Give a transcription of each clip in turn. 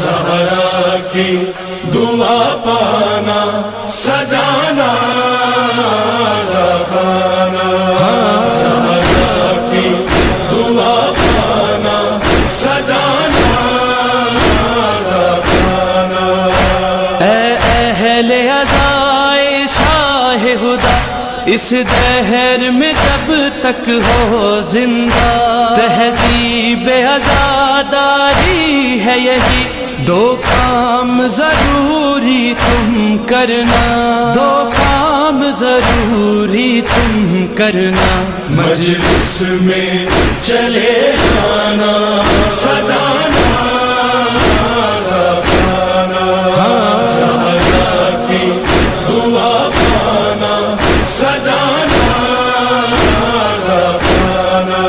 سحرا کی دعا پانا سجانا زخانہ، سحرا کی دعا پانا سجانا زخانہ۔ اے اہل عزائے شاہ خدا، اس دہر میں جب تک ہو زندہ، تہذیب عزاداری ہے یہی، دو کام ضروری تم کرنا، دو کام ضروری تم کرنا۔ مجلس میں چلے جانا سجانا زخانہ، سحرا کی دعا پانا سجانا زخانہ۔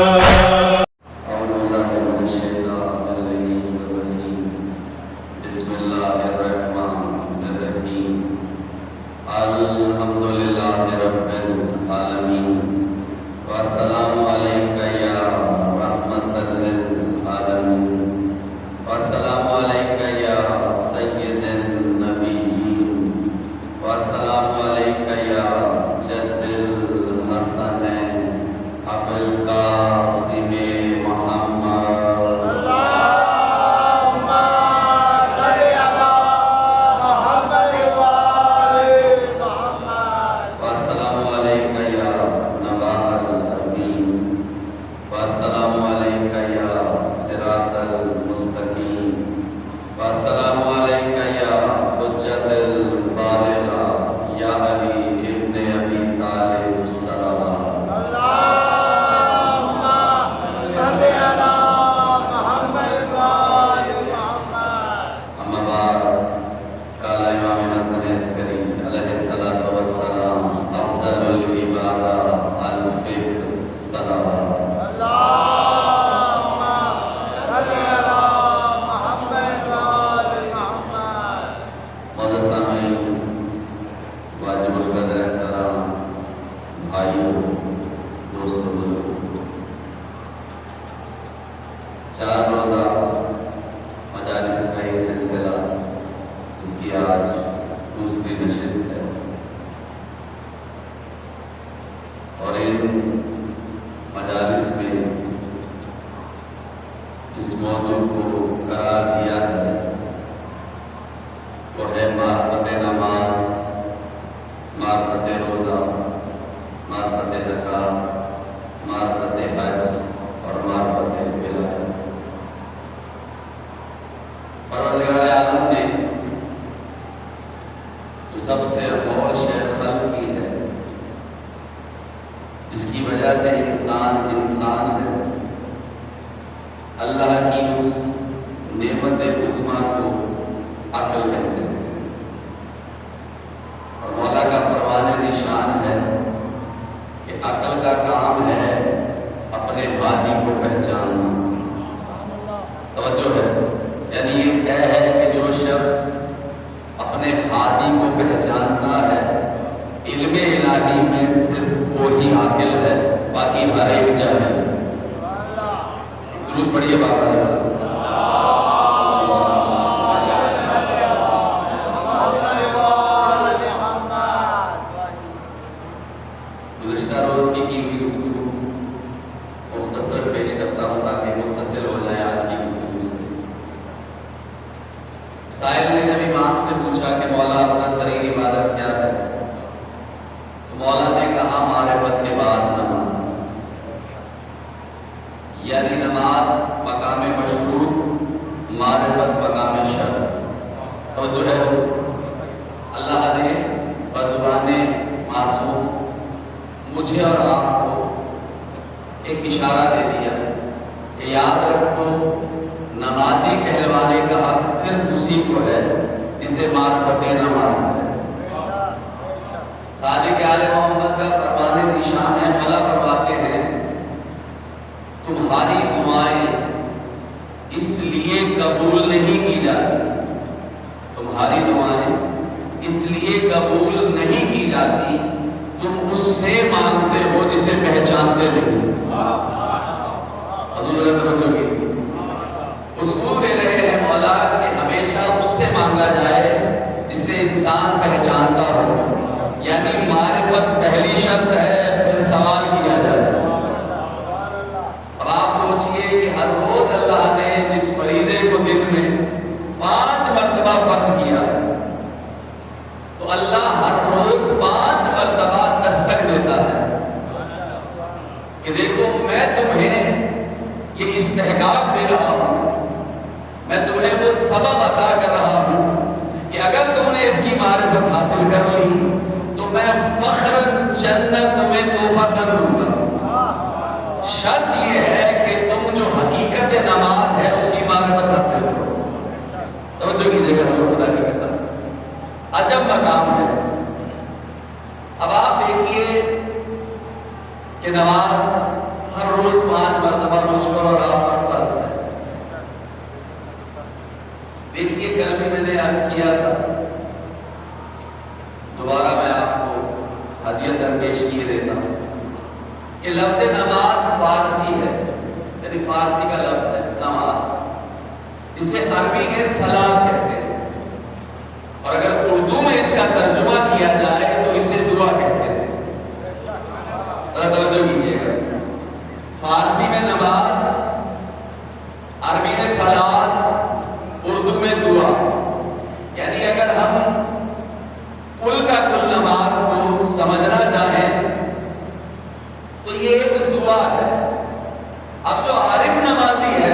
چار روزہ مجالس کا یہ سلسلہ، اس کی آج دوسری نشست ہے، اور ان مجالس میں اس موضوع کو قرار دیا ہے وہ ہے معرفت نماز، معرفت روزہ، معرفت زکوٰۃ، معرفت حج اور معرفت ولایت۔ پروردگار عالم نے جو سب سے انمول شے خلق کی ہے، جس کی وجہ سے انسان ہے، اللہ کی اس نعمت عظمیٰ کو عقل کہتے ہیں، اور مولا کا فرمان نشان ہے کہ عقل کا کام ہے اپنے ہادی کو پہچاننا۔ توجہ ہے، یعنی یہ طے ہے کہ جو شخص اپنے ہادی کو پہچانتا ہے، علم الہی میں صرف وہی عاقل ہے، باقی ہر ایک جاہل ہے۔ درود پڑھیے بابا نے گزشتہ روز کی ہوئی گفتگو مختصر پیش کرتا ہوں تاکہ متصل ہو جائے آج کی گفتگو سے۔ سائل نے جب امام سے پوچھا کہ مولا افضل ترین عبادت کیا ہے، تو مولا نے کہا معرفت کے بعد نماز، یعنی نماز مقام مشروط، معرفت مقام شرط۔ تو جو ہے اللہ نے بزبان معصوم مجھے اور آپ کو ایک اشارہ دے دیا کہ یاد رکھو نمازی کہلوانے کا حق صرف اسی کو ہے جسے معرفت نماز ہے۔ صادق آل محمد کا فرمان نشان ہے، مولا فرماتے ہیں تمہاری دعائیں اس لیے قبول نہیں کی جاتی، تمہاری دعائیں اس لیے قبول نہیں کی جاتی، تم اس سے مانگتے ہو جسے پہچانتے نہیں۔ حضور توجہ کی اصول رہے ہیں مولا کہ ہمیشہ اس سے مانگا جائے جسے انسان پہچانتا ہو، یعنی معرفت پہلی شرط ہے، پھر سوال کیا جائے۔ اب آپ سوچئے کہ ہر روز اللہ نے جس فریضے کو دن میں 5 مرتبہ فرض کیا ہے، تو اللہ ہر روز 5 مرتبہ دستک دیتا ہے کہ دیکھو میں تمہیں یہ استحقاق دے رہا ہوں، میں تمہیں وہ سبب عطا کر رہا ہوں کہ اگر تم نے اس کی معرفت حاصل کر لی تو میں فخر جنت تمہیں تحفہ کر دوں گا۔ شرط یہ ہے کہ تم جو حقیقت نماز ہے اس کی معرفت حاصل کرو۔ توجہ کیجیے گا، خدا کی قسم عجب مقام ہے۔ اب آپ دیکھیے کہ نماز ہر روز 5 مرتبہ مجھ پر اور آپ پر فرض ہے۔ دیکھیے کل بھی میں نے عرض کیا تھا، دوبارہ میں آپ کو ہدیہ درپیش کیے دیتا ہوں کہ لفظ نماز فارسی ہے، یعنی فارسی کا لفظ ہے نماز، جسے عربی میں صلاۃ کہتے ہیں، اور اگر اردو میں اس کا ترجمہ کیا جائے تو اسے دعا کہتے ہیں۔ توجہ کیجیے گا، فارسی میں نماز، عربی میں صلاۃ، اردو میں دعا، یعنی اگر ہم کل کا کل نماز کو سمجھنا چاہیں تو یہ ایک دعا ہے۔ اب جو عارف نمازی ہے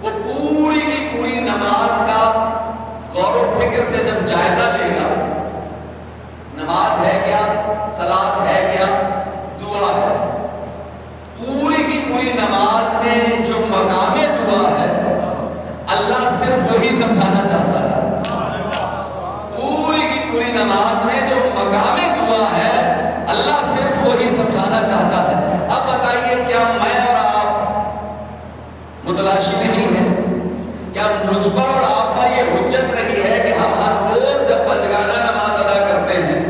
وہ پوری کی پوری نماز کا غور و فکر سے جب جائزہ لے گا، نماز ہے کیا، صلاۃ ہے کیا، دعا ہے، پوری کی پوری نماز میں جو مقام دعا ہے اللہ صرف وہی سمجھانا چاہتا ہے۔ پوری کی پوری نماز میں جو مقام دعا ہے اللہ صرف وہی سمجھانا چاہتا ہے۔ اب بتائیے کیا میں اور آپ متلاشی نہیں ہیں؟ کیا مجھ پر اور آپ پر یہ حجت نہیں ہے کہ ہم ہر روز جب پنجگانہ نماز ادا کرتے ہیں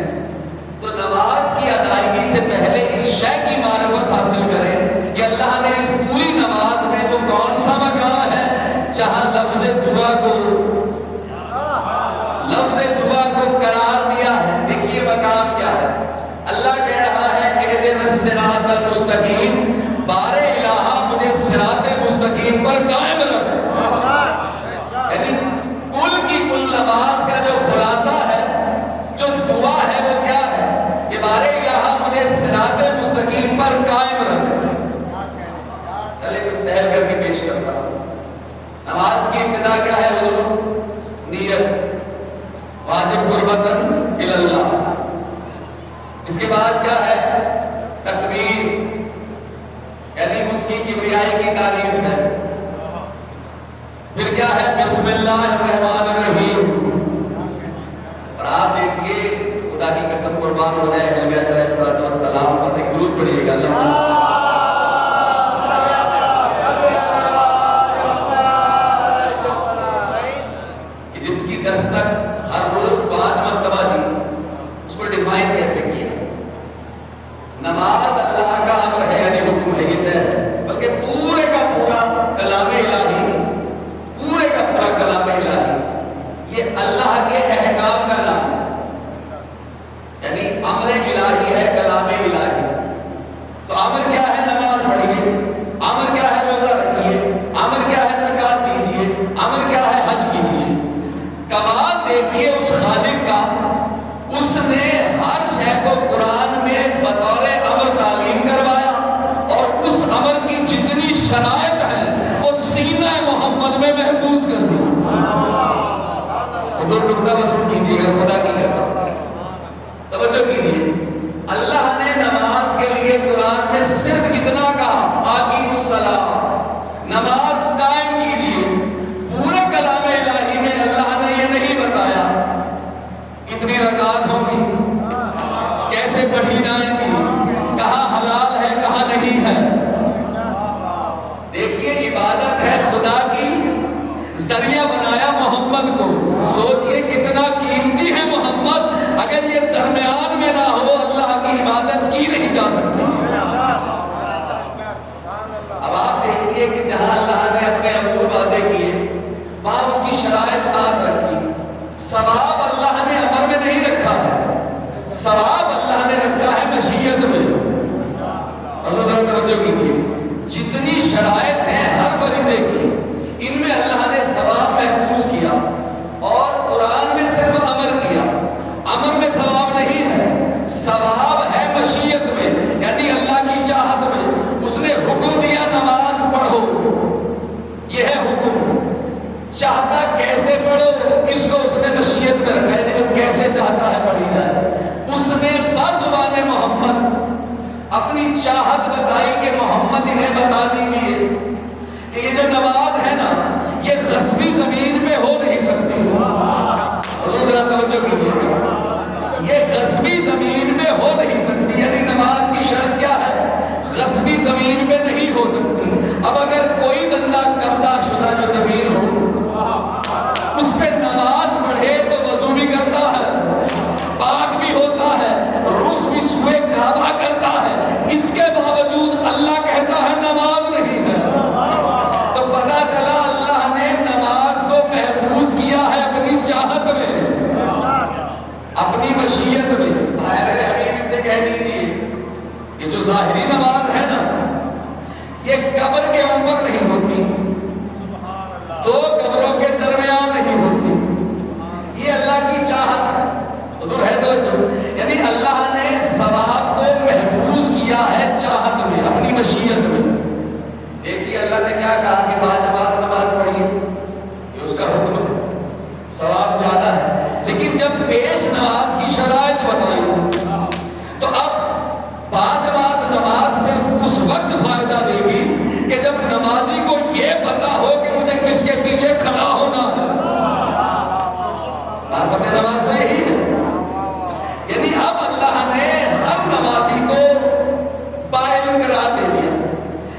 تو نماز کی ادائیگی سے پہلے اس شے کی معرفت حاصل کریں کہ اللہ نے اس پوری نماز میں وہ کون سا مقام ہے جہاں لفظ دعا کو قرار دیا ہے۔ دیکھیے مقام کیا ہے، اللہ کہہ رہا ہے اہدنا الصراط المستقیم، بار الہ مجھے صراط مستقیم پر قائم رکھ۔ یعنی کل کی کل نماز کا جو خلاصہ ہے، جو دعا ہے وہ کیا ہے کہ بار الہ مجھے صراط مستقیم پر قائم رکھ۔ چلے کچھ سہل کر کے پیش کرتا ہوں۔ نماز کی ابتدا کیا ہے حضور؟ نیت، واجب قربتاً اللہ۔ اس کے بعد کیا ہے؟ تکبیر، یعنی اس کی کبریائی کی تعریف ہے۔ پھر کیا ہے؟ بسم اللہ الرحمن الرحیم۔ اور آپ دیکھیے خدا کی قسم قربان ہو جائے اہل بیت علیہ السلام پر ایک درود پڑھیے گا، اللہ جس کی دستک ہر روز 5 مرتبہ دی، اس کو ڈیفائن کیسے کیا؟ نماز اللہ کا امر ہے، یعنی حکم ہے، یہ طے ہے، بلکہ پورے کا پورا کلام الہی، پورے کا پورا کلام الہی یہ اللہ کے احکام کا نام ہے، یعنی امر الہی ہے، کلام الہی۔ تو امر کیا ہے؟ نماز پڑھیے، امر کیا ہے؟ روزہ رکھیے، امر کیا ہے؟ زکات دیجیے، امر کیا ہے؟ حج کیجیے۔ کمال دیکھیے اس خالق کا، اس نے ہر شے کو قرآن میں بطور امر تعلیم کروایا، اور اس امر کی جتنی شرائط ہیں وہ سینہ محمد میں محفوظ کر دی۔ دو ٹکڑا بھی سن کیجیے گا، خدا کی قسم توجہ کیجیے، اللہ نے نماز کے لیے قرآن میں صرف اتنا کہا، آقیم الصلاۃ، نماز قائم کیجیے۔ پورے کلام الہی میں اللہ نے یہ نہیں بتایا کتنی رکعت ہوگی، کیسے پڑھی جائیں گی، کہاں حلال ہے کہاں نہیں ہے۔ دیکھیے عبادت ہے خدا کی، ذریعہ بنایا محمد کو، سوچئے کتنا قیمتی ہے محمد۔ سے پڑھو، اس کو اس نے مشیت میں رکھا ہے، وہ کیسے چاہتا ہے پڑھی جائے۔ اس نے بزبان محمد اپنی چاہت بتائی کہ محمد انہیں بتا دیجئے کہ یہ جو نماز ہے نا یہ غصبی زمین پہ ہو نہیں سکتی۔ حضور ذرا توجہ کیجیے، یہ غصبی زمین پہ ہو نہیں سکتی، یعنی نماز کی شرط کیا ہے؟ غصبی زمین پہ نہیں ہو سکتی۔ اب اگر کوئی بندہ قبضہ شدہ جو زمین ہو اس پہ نماز پڑھے تو وضو بھی کرتا ہے، پاک بھی ہوتا ہے، رخ بھی سوئے کعبہ کرتا ہے، اس کے باوجود اللہ کہتا ہے نماز نہیں ہے، تو پتہ چلا اللہ نے نماز کو محفوظ کیا ہے اپنی چاہت میں، اپنی مشیت میں۔ آئے میرے حبیب سے کہہ دیجئے یہ جو ظاہری نماز ہے نا یہ قبر کے اوپر نہیں ہوتی، دو قبروں کے درمیان نہیں ہوتی، یہ اللہ کی چاہت ہے۔ حضور ہے توجہ، یعنی اللہ نے ثواب کو محفوظ کیا ہے چاہت میں، اپنی مشیت میں۔ دیکھیے اللہ نے کیا کہا کہ باجماعت نماز پڑھیے، یہ اس کا حکم ہے، ثواب زیادہ ہے، لیکن جب پیش نماز کی شرائط بتائی تو اب باجماعت نماز صرف اس وقت فائدہ دے گی کہ جب نمازی کو یہ پتا ہو کہ مجھے کس کے پیچھے کھڑا ہونا ہے۔ معرفت نماز تو یہی ہے، یعنی اب اللہ نے ہر نمازی کو باعلم قرار دے دیا،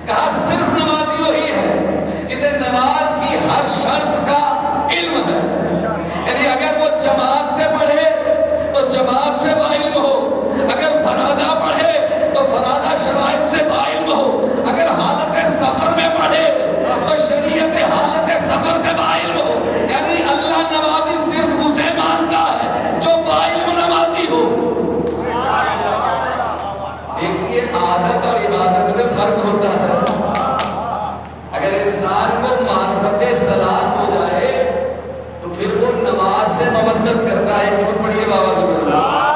کہا صرف نمازی وہی ہے جسے نماز کی ہر شرط کا علم ہے، یعنی اگر وہ جماعت سے پڑھے تو جماعت سے باعلم ہو، اگر فرادہ پڑھے تو فرادہ شرائط سے باعلم ہو، اگر حالت سفر میں پڑھے تو شریعت حالت سفر سے باعلم ہو، یعنی اللہ نمازی صرف اسے مانتا ہے جو باعلم نمازی ہو۔ دیکھیے عادت اور عبادت میں فرق ہوتا ہے، اگر انسان کو معرفت صلاۃ ہو جائے تو پھر وہ نماز سے مودت کرتا ہے۔ بہت پڑھیے بابا کی بات،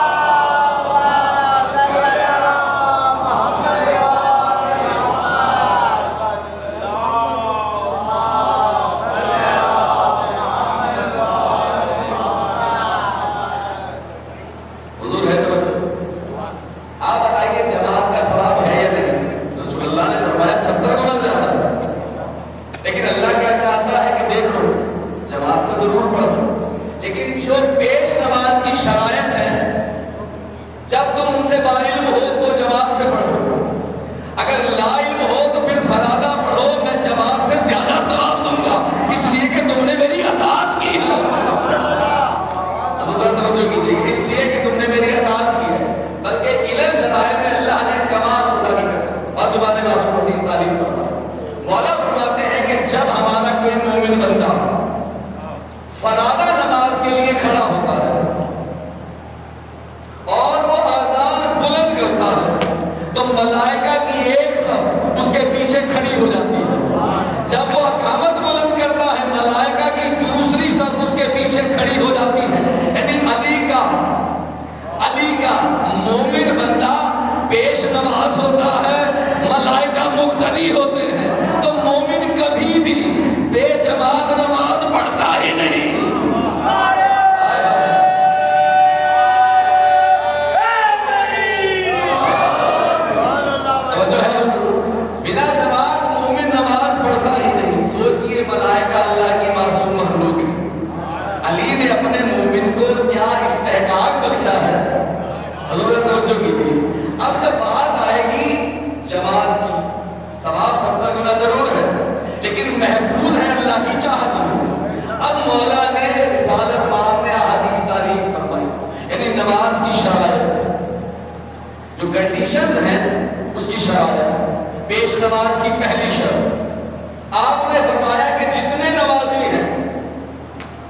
فرادہ نماز کے لیے کھڑا ہوتا ہے اور وہ اذان بلند کرتا ہے تو ملائکہ کی ایک صف اس کے پیچھے کھڑی ہو جاتی ہے، جب وہ اقامت بلند کرتا ہے ملائکہ کی دوسری صف اس کے پیچھے کھڑی ہو جاتی ہے، یعنی علی کا مومن بندہ پیش نماز ہوتا ہے، ملائکہ مقتدی ہوتے ہیں، تو مومن کبھی بھی بے جماعت نماز پڑھتا ہی نہیں۔ بنا جماعت مومن نماز پڑھتا ہی نہیں۔ سوچئے ملائکہ اللہ کی معصوم مخلوق ہے، علی نے اپنے مومن کو کیا استحقاق بخشا ہے، حضور نے توجہ کی تھی۔ اب جب بات آئے گی جماعت کی، ثواب 70 گنا ضرور ہے لیکن محفوظ ہے اللہ کی چاہت میں۔ اب مولا نے رسالت مآب میں احادیث تعریف فرمائی، یعنی نماز کی شرائط، جو کنڈیشنز ہیں اس کی شرائط۔ پیش نماز کی پہلی شرط آپ نے فرمایا کہ جتنے نمازی ہیں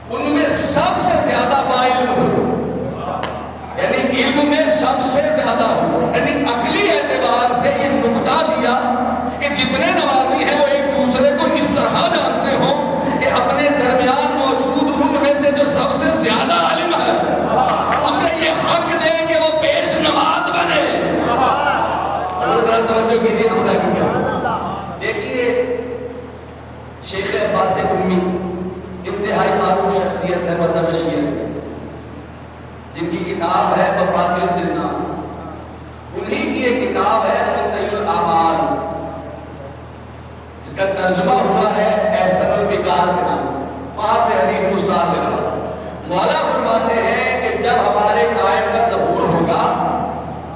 ان میں سب سے زیادہ باعلم ہو، یعنی علم میں سب سے زیادہ ہو، یعنی عقلی اعتبار سے یہ نقطہ دیا کہ جتنے نمازی ہیں وہ ایک دوسرے کو اس طرح جانتے ہوں کہ اپنے درمیان موجود ان میں سے جو سب سے زیادہ عالم ہے اسے یہ حق دیں کہ وہ پیش نماز بنے۔ توجہ کیجیے خدا کی قسم، دیکھیے شیخ عباس امی انتہائی معروف شخصیت ہے مذہب شیعہ جن کی کتاب ہے مفاتیح الجنان، انہی کی ایک کتاب ہے منتهی الاعمال، اس کا ترجمہ ہوا ہے احسن البقار کے نام سے، وہاں سے حدیث مستعار لگا۔ مولا فرماتے ہیں کہ جب ہمارے قائم کا ظہور ہوگا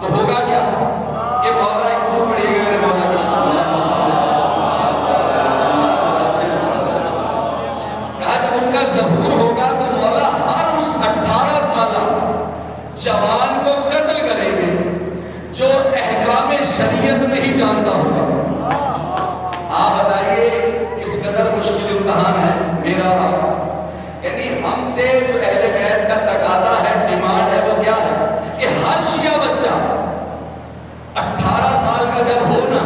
تو ہوگا کیا کہ مولا ایک خوب پڑھیے گا میرے مولا کی شان، کہا جب ان کا ظہور ہوگا تو مولا ہر اس 18 سالہ جوان کو قتل کریں گے جو احکام شریعت نہیں جانتا ہوگا۔ آپ بتائیے کس قدر مشکل امتحان ہے میرا آپ، یعنی ہم سے جو اہل بیت کا تقاضا ہے، ڈیمانڈ ہے، وہ کیا ہے کہ ہر شیعہ بچہ 18 سال کا جب ہونا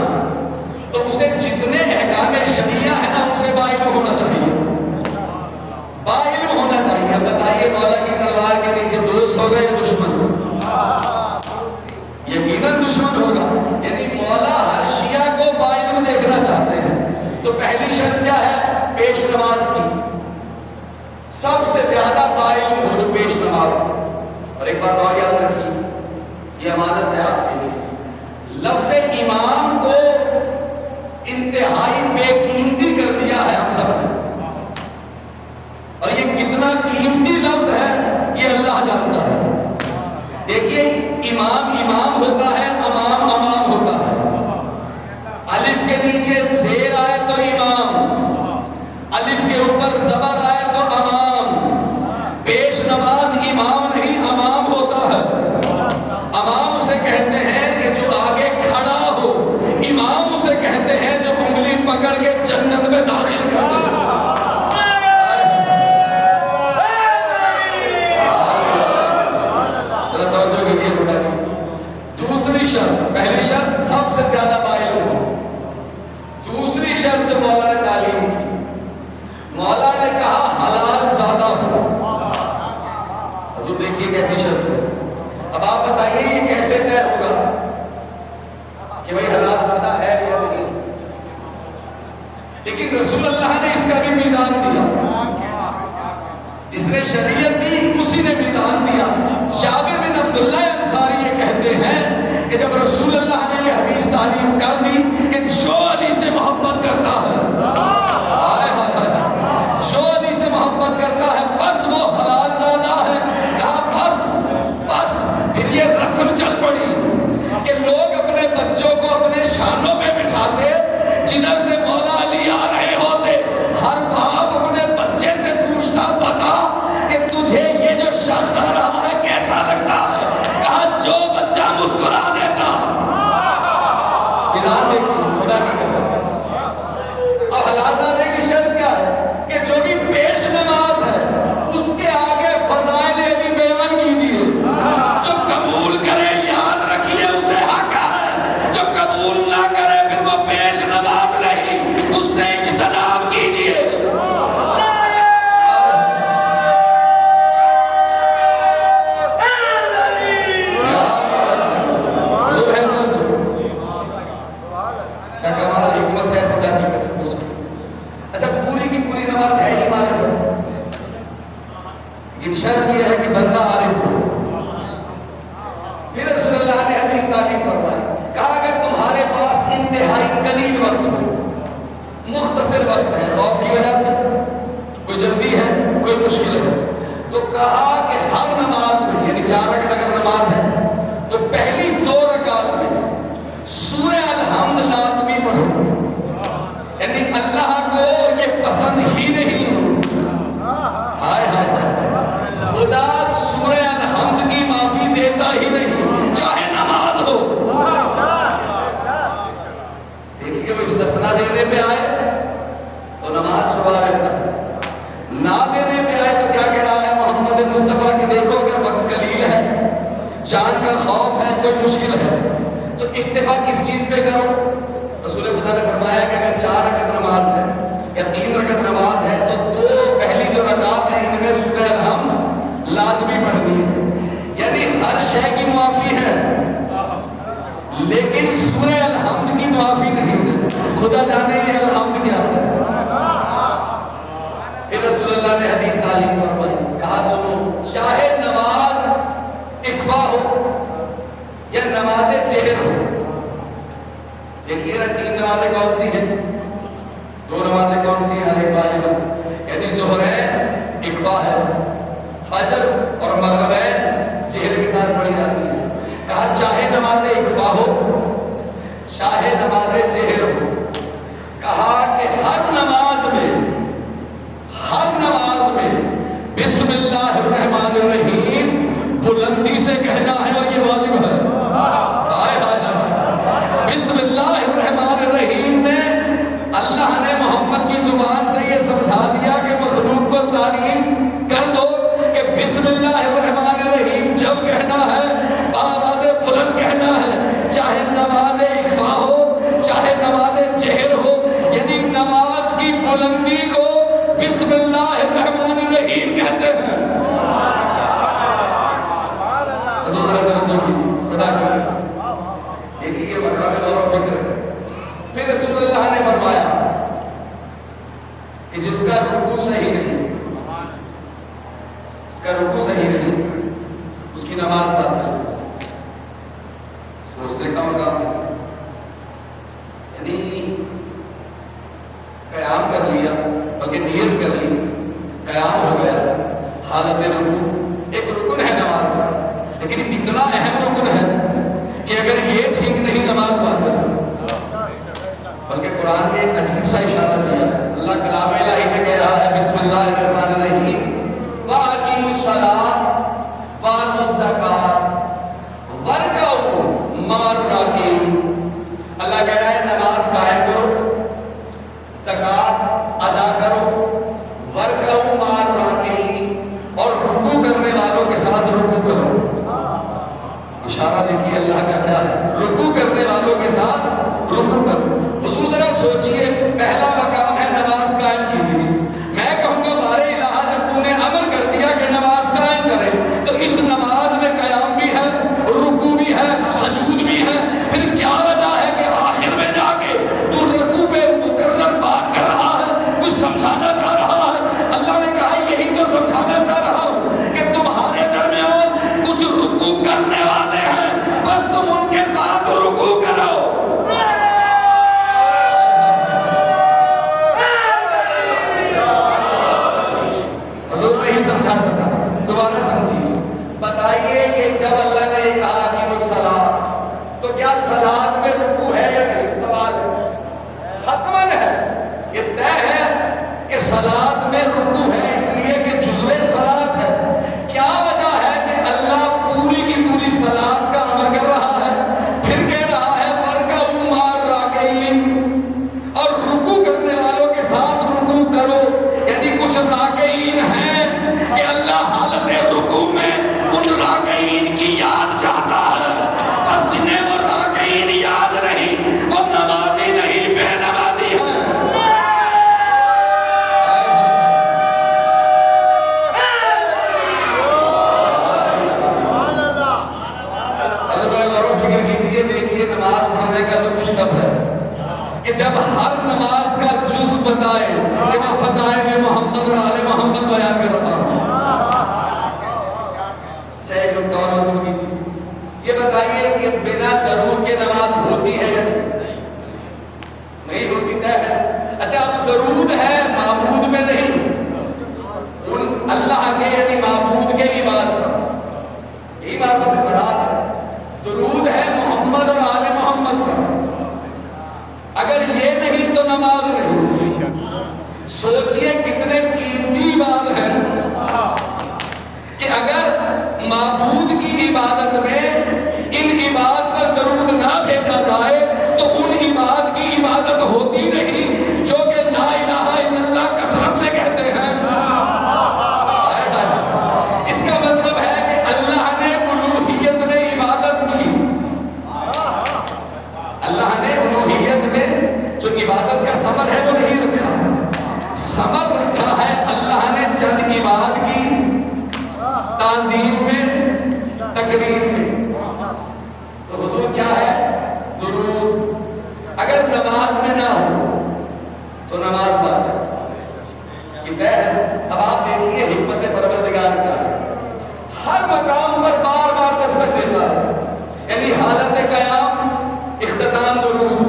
تو اسے جتنے احکام شریعہ ہے نا ان سے باعلم ہونا چاہیے، باعلم ہونا چاہیے۔ اب بتائیے مولا کی تلوار کے نیچے دوست ہوگا یا دشمن؟ یقیناً دشمن ہوگا، یعنی مولا ہر شیعہ کو باعلم دیکھنا چاہتے ہیں۔ تو پہلی شرط کیا ہے؟ پیش نماز کی، سب سے زیادہ باعلم ہو جو پیش نماز ہے۔ اور ایک بات اور یاد رکھیے، یہ امانت ہے آپ کے لیے، لفظ امام کو انتہائی بے قیمتی کر دیا ہے ہم سب نے، اور یہ کتنا قیمتی لفظ ہے یہ اللہ جانتا ہے۔ دیکھیے امام امام ہوتا ہے، امام امام ہوتا ہے، الف کے نیچے زیر آئے تو امام، الف کے اوپر زبر آئے تو امام، پیش نماز امام نہیں امام ہوتا ہے۔ امام اسے کہتے ہیں کہ جو آگے کھڑا ہو، امام اسے کہتے ہیں جو انگلی پکڑ کے جنت میں داخل کر دے۔ دوسری شرط، پہلی شرط سب سے زیادہ باعلم ہو، دوسری شرط جو مولا نے تعلیم کی، مولا نے کہا حلال زادہ ہو۔ حضور دیکھیے کیسی شرط ہے، اب آپ بتائیے یہ کیسے طے ہوگا کہ بھئی حلال زادہ ہے یا نہیں؟ لیکن رسول اللہ نے اس کا بھی میزان دیا، جس نے شریعت دی اسی نے میزان دیا۔ جابر بن عبداللہ انصاری یہ کہتے ہیں کہ جب رسول اللہ نے یہ حدیث تعلیم کر دی کہ جو علی سے محبت کرتا ہے، جو علی سے محبت کرتا ہے بس وہ حلال زادہ ہے، کہا بس پھر یہ رسم چل پڑی کہ لوگ اپنے بچوں کو اپنے شانوں پہ بٹھاتے، جدھر سے مولا علی آ رہے ہوتے ہر باپ اپنے بچے سے پوچھتا بتا کہ تجھے یہ جو شخص آ رہا ہے کیسا لگتا ہے؟ کہا جو بچہ مسکرا دیتا۔ ایران دیکھیں خدا کی قسم، اب حلال زادے کی شرط کیا ہے کہ جو بھی پیش نماز ہے اس کے آگے فضائل علی بیان کیجئے، جو قبول کرے یاد رکھیے اسے حق ہے، جو قبول نہ کرے پھر وہ پیش نماز نہیں، اس سے اجتناب کیجئے۔ اچھا پوری کی پوری نماز ہے ہی معرفت، لیکن شرط یہ ہے کہ بندہ عارف ہو۔ پھر رسول اللہ نے حدیث تعلیم فرمائی، کہا اگر تمہارے پاس انتہائی قلیل وقت ہو، مختصر وقت ہے، خوف کی وجہ سے کوئی جلدی ہے کوئی مشکل ہے، تو کہا کہ ہر نماز میں یعنی 4 رکعت اگر نماز ہے تو پہلی 2 رکعت میں سورہ الحمد لازمی پڑھو، یعنی اللہ کو یہ پسند ہی نہیں، ہائے ہائے خدا سورہ الحمد کی معافی دیتا ہی نہیں چاہے نماز ہو۔ دیکھیے وہ استثناء دینے پہ آئے تو نماز چھوڑا رہتا ہے، نہ دینے پہ آئے تو کیا کہہ رہا ہے محمد مصطفیٰ کہ دیکھو اگر وقت قلیل ہے، جان کا خوف ہے، کوئی مشکل ہے تو اکتفا کس چیز پہ کرو؟ رسول خدا نے فرمایا کہ اگر 4 رکعت نماز ہے یا 3 رکعت نماز ہے تو 2 پہلی جو رکعت ہے ان میں سورہ الحمد لازمی پڑھنی ہے، یعنی ہر شے کی معافی ہے لیکن سورہ الحمد کی معافی نہیں ہے، خدا جانے یہ الحمد کیا ہے۔ پھر رسول اللہ نے حدیث تعلیم فرمایا نمازیں کون سی ہیں؟ دو نمازیں کون سی ہیں؟ ہر ایک باری میں یعنی ظہرین اکفا ہے، فجر اور مغربین جہر کے ساتھ پڑھی جاتی ہے۔ کہا چاہے نماز اکفا ہو چاہے نماز جہر ہو، کہا کہ ہر نماز میں بسم اللہ الرحمن الرحیم بلندی سے کہنا ہے، اور یہ واجب ہے۔ بسم اللہ الرحمن الرحیم میں اللہ نے محمد کی زبان سے یہ سمجھا دیا کہ مخلوق کو تعلیم کر دو کہ بسم اللہ الرحمن الرحیم جب کہنا ہے آواز بلند کہنا ہے، چاہے نماز اکفا ہو چاہے نماز جہر ہو، یعنی نماز کی بلندی کو بسم اللہ الرحمن الرحیم کہتے ہیں۔ خدا کی قسم دیکھیے یہ مقام غور و فکر ہے۔ پھر رسول اللہ نے فرمایا کہ جس کا رکوع صحیح نہیں اس کی نماز باطل ہے۔ سوچنے کا مقام ہے، یعنی قیام کر لیا بلکہ نیت کر لی، قیام ہو گیا، حالت رکوع ایک رکن ہے نماز کا، لیکن اتنا اہم رکن ہے کہ اگر یہ ٹھیک نہیں نماز باطل ہے۔ بلکہ قرآن نے ایک عجیب سا اشارہ دیا ہے، اللہ کلام الہی میں کہہ رہا ہے بسم اللہ الرحمن الرحیم وَأَقِیمُوا الصَّلَاةَ وَآتُوا الزَّکَاةَ وَارْکَعُوا مَعَ الرَّاکعِینَ۔ اللہ کہہ رہا ہے نماز قائم کرو، زکات ادا کرو، وَارْکَعُوا مَعَ الرَّاکعِینَ اور رکوع کرنے والوں کے ساتھ رکوع کرو۔ اشارہ دیکھیے اللہ کا کیا ہے، رکوع کرنے والوں کے ساتھ رکوع کرو۔ حضور ذرا سوچئے، پہلا مقام ہے نماز قائم کیجیے۔ میں کہوں گا بارے الہ جب تو نے امر کر دیا کہ نماز قائم کرے تو اس نماز میں قیام بھی ہے، رکوع بھی ہے، سجود بھی ہے، پھر کیا وجہ ہے کہ آخر میں جا کے تو رکوع پہ مکرر بات کر رہا ہے، کچھ سمجھانا چاہ رہا ہے؟ اللہ نے کہا یہی تو سمجھانا چاہ رہا ہوں کہ تمہارے درمیان کچھ رکوع کرنے والے ہیں، بس تم ان کے ساتھ رکوع کرو۔ دوبارہ سمجھیے، بتائیے کہ جب اللہ نے کہا کہ وہ صلاۃ، تو کیا صلاۃ میں رکوع ہے یا نہیں؟ سوال ہے، حتماً ہے، یہ طے ہے کہ صلاۃ میں رکوع ہے، اس لیے کہ جزو صلاۃ ہے۔ کیا وجہ ہے کہ اللہ پوری کی پوری صلاۃ کا امر کر رہا ہے، پھر کہہ رہا ہے وَارْکَعُوا مَعَ الرَّاکعِینَ اور رکوع کرنے والوں کے ساتھ رکوع کرو، یعنی کچھ راکعین ہیں کہ اللہ حالت رکوع میں ان راکعین کی یاد چاہتا ہے، اور جنہیں وہ راکعین یاد نہیں وہ نمازی نہیں، بے نمازی ہیں۔ غور و فکر کیجیے، دیکھیے نماز پڑھنے کا لطف تب ہے کہ جب ہر نماز کا جز بتائے کہ میں فضائل محمد اور آل محمد بیان کر رہا ہوں۔ یہ بتائیے کہ بنا درود کے نماز ہوتی ہے یا نہیں ہوتی؟ طے ہے۔ اچھا اب درود ہے معبود میں نہیں، اللہ کے یعنی معبود کے عبادت، یہی معرفت صلاۃ ہے۔ درود ہے محمد اور آل محمد پر، اگر یہ نہیں تو نماز نہیں۔ سوچئے کتنے قیمتی بات ہے کہ اگر معبود کی عبادت میں ان عباد پر درود نہ بھیجا جائے تو ان عباد کی عبادت ہوتی نہیں جو کہ لا الہ الا اللہ کثرت سے کہتے ہیں۔ اس کا مطلب ہے کہ اللہ نے الوہیت میں عبادت کی، اللہ نے الوہیت میں جو عبادت کا ثمر ہے وہ نہیں رکھا، ثمر رکھا ہے اللہ نے چند عباد کی تعظیم میں، تقریم میں۔ تو حضور کیا ہے؟ درود۔ اگر نماز میں نہ ہو تو نماز باطل ہے، یہ طے ہے۔ اب آپ دیکھیے حکمت پروردگار کا ہر مقام پر بار بار دستک دیتا ہے، یعنی حالت قیام اختتام درود،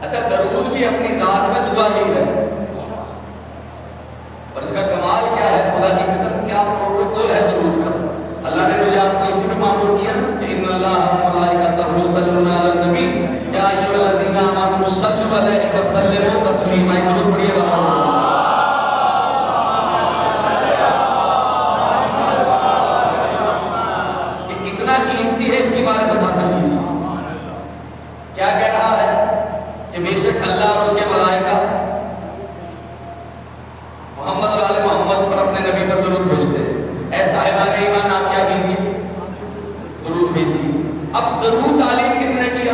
اچھا درود بھی اپنی ذات میں دعا ہی ہے، اور اس کا کمال کیا ہے، خدا کی قسم کیا پروٹوکول ہے درود کا. اللہ نے مجھے آپ کو اسی میں معمول کیا کہ ان اللہ و ملائکتہ یصلون علی النبی یا ایھا الذین آمنوا صلوا علیہ وسلموا تسلیما. درود پڑھیے گا. یہ کتنا قیمتی ہے اس کی معرفت حاصل کی. کیا کہہ رہا ہے کہ بے شک اللہ اور اس کے ملائکہ محمد اور آل محمد پر اپنے نبی پر درود بھیجتے ہیں. اے صاحبان ایمان آپ کیا کیجیے؟ درود بھیجیے. اب درود تعلیم کس نے کیا؟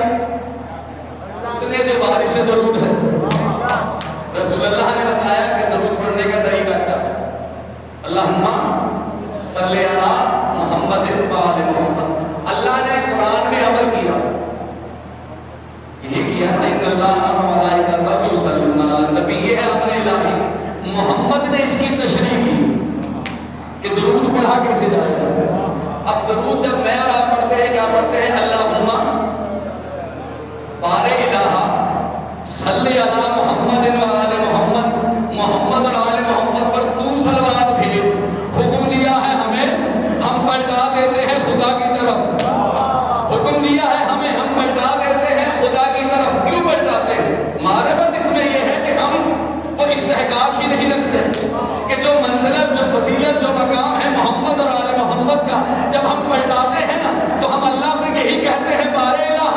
اس نے جو وارث درود ہے. رسول اللہ نے بتایا کہ درود پڑھنے کا طریقہ کیا ہے. اللہم صلی علی محمد و آل محمد. اللہ نے قرآن میں امر کیا، یہی کیا تھا ان اللہ و ملائکتہ یصلون علی النبی. یہ ہے امر الہی. محمد نے اس کی تشریح کی کہ درود پڑھا کیسے جائے گا. اب درود جب میں اور آپ پڑھتے ہیں کیا پڑھتے ہیں؟ اللہم بار الہ صلی علی محمد و آل محمد. محمد اور آل محمد پر تو صلوات بھیج. حکم دیا ہے ہمیں، ہم پلٹا دیتے ہیں خدا کی طرف. حکم دیا ہے ہمیں، ہم پلٹا دیتے ہیں خدا کی طرف. کیوں پلٹاتے ہیں؟ معرفت اس میں یہ ہے کہ ہم وہ استحقاق ہی نہیں رکھتے کہ جو منزلت، جو فضیلت، جو مقام ہے محمد اور آل محمد کا، جب ہم پلٹاتے ہیں نا تو ہم اللہ سے یہی کہتے ہیں بار الہ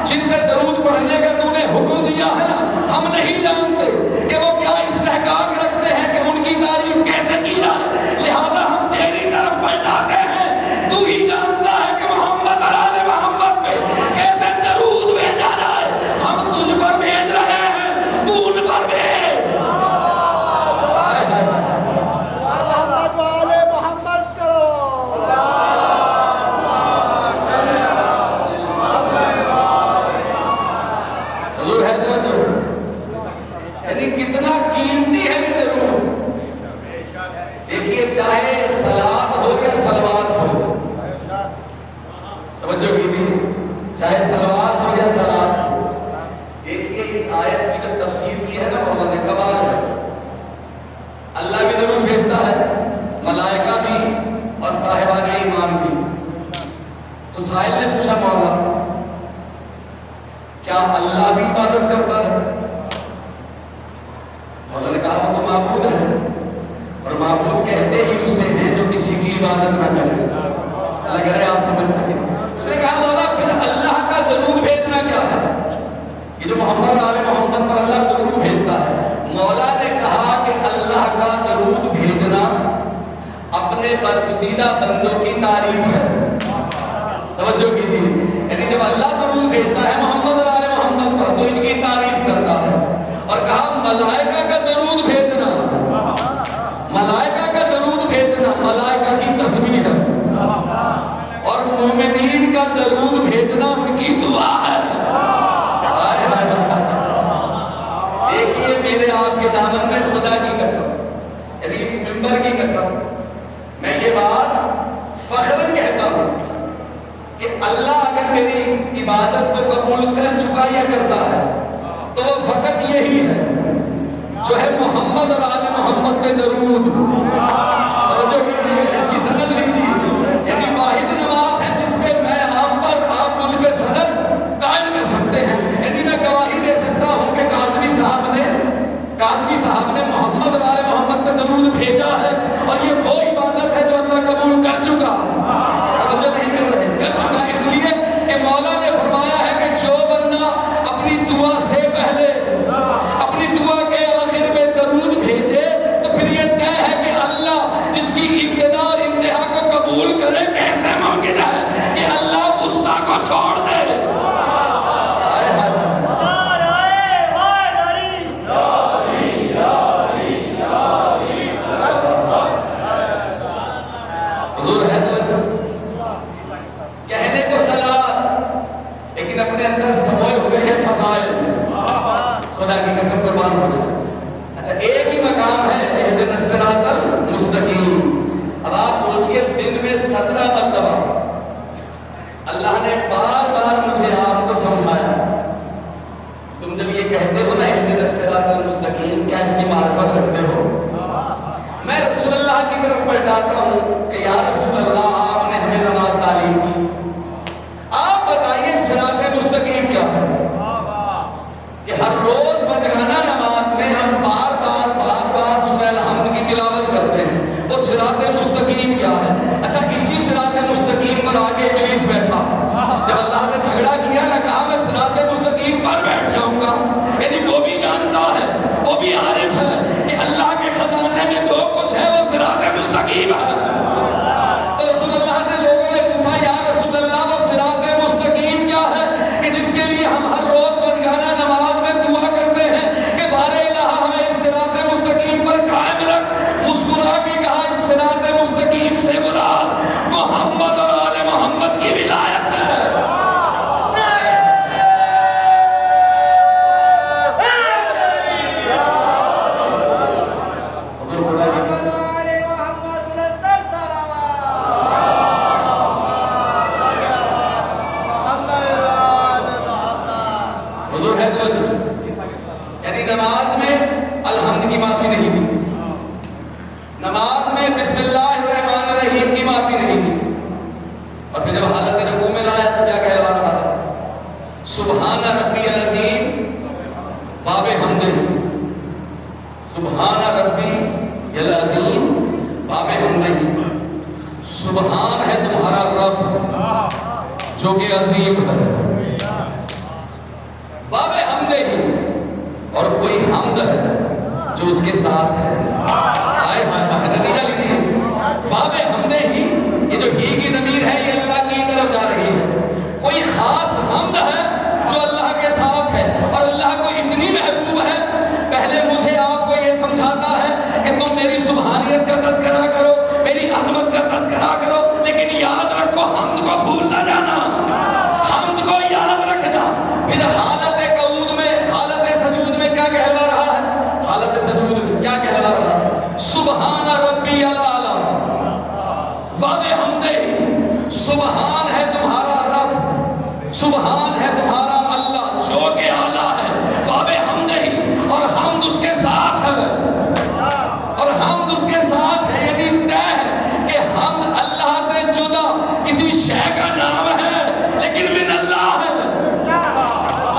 جن پہ درود پڑھنے کا تو نے حکم دیا ہے نا، ہم نہیں جانتے کہ وہ کیا استحقاق رکھتے ہیں کہ ان کی تعریف کیسے کی جائے، لہٰذا ہم تیری طرف پلٹاتے ہیں. تو ہی جانتا ہے کہ محمد اور آل محمد پہ کیسے درود بھیجا جائے. ہم تجھ پر بھیج رہے ہیں، تو ان پر بھیج. کتنا قیمتی ہے یہ درود. دیکھیے چاہے صلات ہو یا صلوات ہو، توجہ کیجیے، چاہے صلوات ہو یا صلات ہو. دیکھیے اس آیت کی جو تفسیر کی ہے نا مولا نے، کمال ہے. اللہ بھی درود بھیجتا ہے، ملائکہ بھی اور صاحبان ایمان بھی. تو سائل نے پوچھا مولا کیا اللہ بھی عبادت کرتا ہے؟ مولا نے کہا وہ تو معبود ہے، اور معبود کہتے ہی اسے ہیں جو کسی کی عبادت نہ کرے. اللہ کہہ رہے آپ سمجھ سکیں. اس نے کہا مولا پھر اللہ کا درود بھیجنا کیا ہے؟ یہ جو محمد اور آل محمد پر اللہ درود بھیجتا ہے، مولا نے کہا کہ اللہ کا درود بھیجنا اپنے برگزیدہ بندوں کی تعریف ہے. توجہ کیجیے، یعنی جب اللہ درود بھیجتا ہے محمد اور آل محمد پر تو ان کی تعریف کرتا ہے. اور کہا ملائکہ کا درود بھیجنا، ملائکہ کا درود بھیجنا ملائکہ کی تسبیح ہے، اور مومنین کا درود بھیجنا ان کی دعا ہے. دیکھیے میرے آپ کے دامن میں خدا کی قسم، یعنی اس منبر کی قسم، میں یہ بات فخراً کہتا ہوں کہ اللہ اگر میری عبادت کو قبول کر چکا یا کرتا ہے تو وہ فقط یہی ہے جو ہے محمد اور آل محمد پہ درود. توجہ کیجیے، اس کی سند لیجیے. یعنی واحد نماز ہے جس پہ میں آپ پر، آپ مجھ پہ سند قائم کر سکتے ہیں. یعنی میں گواہی دے سکتا ہوں کہ کاظمی صاحب نے محمد اور آل محمد پہ درود بھیجا ہے، اور یہ وہ عبادت ہے جو اللہ قبول کر چکا. توجہ نہیں کر رہے، کر چکا اس لیے کہ مولا نے فرمایا ہے کہ جو بندہ اپنی دعا سے پہلے، اپنی دعا کے آخر میں درود بھیجے تو پھر یہ طے ہے کہ تم جب یہ کہتے ہو نا اہدنا الصراط المستقیم، کیا اس کی معرفت رکھتے ہو؟ میں رسول اللہ کی طرف پلٹاتا ہوں کہ یا رسول اللہ آپ نے ہمیں نماز تعلیم کی، آپ بتائیے صراط مستقیم کیا ہے؟ کہ ہر روز بجگانہ نماز میں ہم بار بار سورہ الحمد کی تلاوت کرتے ہیں، وہ صراط مستقیم کیا ہے؟ اچھا اسی صراط مستقیم پر آگے ابلیس بیٹھا، جب اللہ سے جھگڑا کیا نہ کہا میں صراط مستقیم پر بیٹھ جاؤں گا، یعنی وہ بھی جانتا ہے، وہ بھی عارف ہے کہ اللہ کے خزانے میں جو کچھ ہے وہ صراط مستقیم ہے۔ تو رسول اللہ سے لوگوں نے پوچھا یا رسول اللہ وہ صراط مستقیم کیا ہے کہ جس کے لیے ہم ہر روز بجگانہ نماز میں دعا کرتے ہیں کہ بار الہ ہمیں اس صراط مستقیم پر قائم رکھ؟ مسکرا کے کہا اس صراط مستقیم سے مراد محمد اور آل محمد کی ولایت ہے۔ یعنی نماز میں الحمد کی معافی نہیں دی، نماز میں بسم اللہ الرحمن الرحیم کی معافی نہیں دی، اور پھر جب حالت رکوع میں لایا تو کیا کہلوا رہا تھا؟ سبحان ربی العظیم باب حمدہ، سبحان ربی العظیم باب حمدہ، سبحان ہے تمہارا رب جو کہ عظیم ہے، باب حمدہ ہی، اور کوئی حمد ہے جو اس کے ساتھ ہے، آئے ہائے نتیجہ لیجیے، باب حمدہ ہی، یہ جو ہی کی ضمیر ہے یہ اللہ کی طرف جا رہی ہے، کوئی خاص حمد ہے جو اللہ کے ساتھ ہے، اور اللہ کو اتنی محبوب ہے، پہلے مجھے آپ کو یہ سمجھاتا ہے کہ تم میری سبحانیت کا تذکرہ کرو، میری عظمت کا تذکرہ کرو، لیکن یاد رکھو حمد کو بھول نہ جانا، حمد کو یاد رکھنا۔ پھر حالت قعود میں، حالت سجود میں کیا کہلوا رہا ہے؟ حالت سجود میں کیا کہلوا رہا ہے؟ سبحان ربی العالی باب حمدہ، سبحان ہے تمہارا رب، سبحان ہے تمہارا اللہ جو کہ اعلیٰ ہے، باب حمدہ، اور حمد اس کے ساتھ ہے، اور حمد اس کے ساتھ ہے، یعنی طے ہے کہ حمد اللہ سے جدا کسی شے کا نام ہے لیکن من اللہ ہے،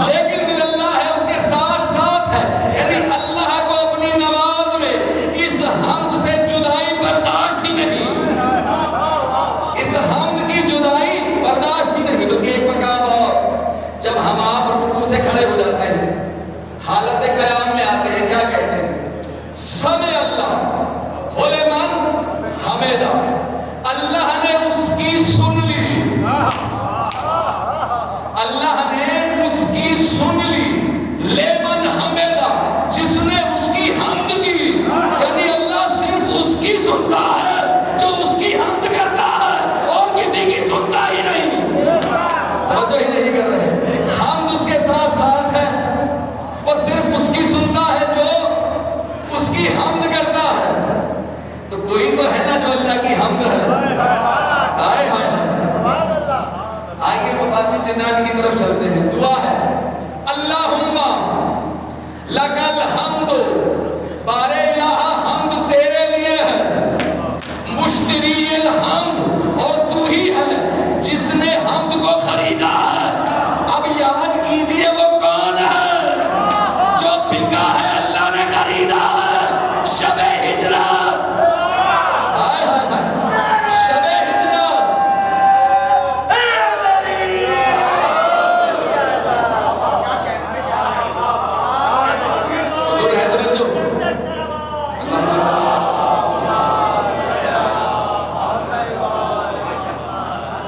لیکن من اللہ ہے، اس کے ساتھ ساتھ ہے، یعنی اللہ کو اپنی نماز میں اس حمد سے جدائی برداشت ہی نہیں، اس حمد کی جدائی برداشت ہی نہیں۔ بلکہ ایک مقام اور جب ہم آپ رکوع سے کھڑے ہو جاتے ہیں، حالت قیام میں آتے ہیں، کیا کہتے ہیں؟ سمع اللہ لمن حمدہ، اللہ نے اس کی سن لی، اللہ نے اس کی سن لی، لمن حمدہ، جس نے اس کی حمد کی، یعنی اللہ صرف اس کی سنتا ہے جو اس کی حمد کرتا ہے، اور کسی کی سنتا ہی نہیں، توجہ ہی نہیں کر رہے، حمد اس کے ساتھ ساتھ ہے، وہ صرف اس کی سنتا ہے جو اس کی حمد کرتا ہے۔ تو کوئی تو ہے نا جو اللہ کی حمد ہے، آئے ہائے آئیے مفاتیح جنان کی طرف چلتے ہیں، دعا ہے اللہم لک الحمد، بار الہ حمد تیرے لیے ہے، مشتری الحمد، اور تو ہی ہے جس نے حمد کو خریدا ہے۔ اب یاد کیجئے وہ کون ہے جو بکا ہے، اللہ نے خریدا ہے، شب ہجرت، آئے ہائے شب ہجرت، حضور ہے توجہ،